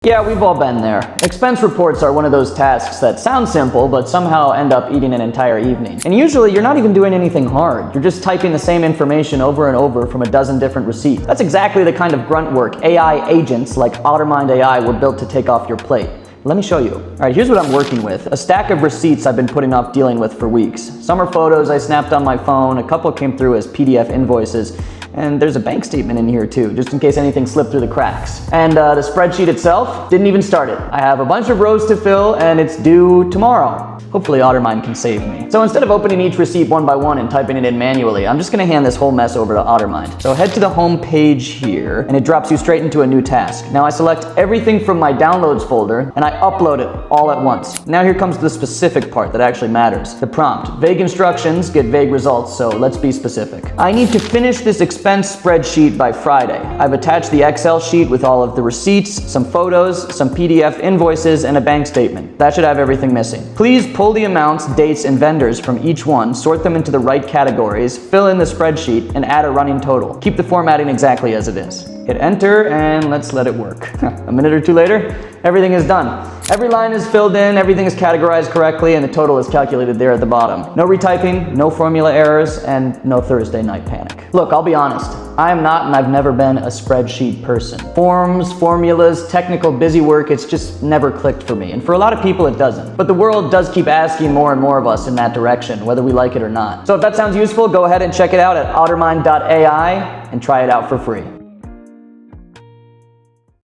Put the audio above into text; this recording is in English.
Yeah, we've all been there. Expense reports are one of those tasks that sound simple, but somehow end up eating an entire evening. And usually you're not even doing anything hard. You're just typing the same information over and over from a dozen different receipts. That's exactly the kind of grunt work AI agents like Ottermind AI were built to take off your plate. Let me show you. All right, here's what I'm working with. A stack of receipts I've been putting off dealing with for weeks. Some are photos I snapped on my phone, a couple came through as PDF invoices, and there's a bank statement in here too, just in case anything slipped through the cracks. And the spreadsheet itself, didn't even start it. I have a bunch of rows to fill and it's due tomorrow. Hopefully Ottermind can save me. So instead of opening each receipt one by one and typing it in manually, I'm just gonna hand this whole mess over to Ottermind. So head to the home page here and it drops you straight into a new task. Now I select everything from my downloads folder and I upload it all at once. Now here comes the specific part that actually matters. The prompt. Vague instructions get vague results, so let's be specific. I need to finish this expense spreadsheet by Friday. I've attached the Excel sheet with all of the receipts, some photos, some PDF invoices, and a bank statement. That should have everything missing. Please pull the amounts, dates, and vendors from each one, sort them into the right categories, fill in the spreadsheet, and add a running total. Keep the formatting exactly as it is. Hit enter and let's let it work. A minute or two later, everything is done. Every line is filled in, everything is categorized correctly, and the total is calculated there at the bottom. No retyping, no formula errors, and no Thursday night panic. Look, I'll be honest. I am not and I've never been a spreadsheet person. Forms, formulas, technical busy work, it's just never clicked for me. And for a lot of people it doesn't. But the world does keep asking more and more of us in that direction, whether we like it or not. So if that sounds useful, go ahead and check it out at ottermind.ai and try it out for free.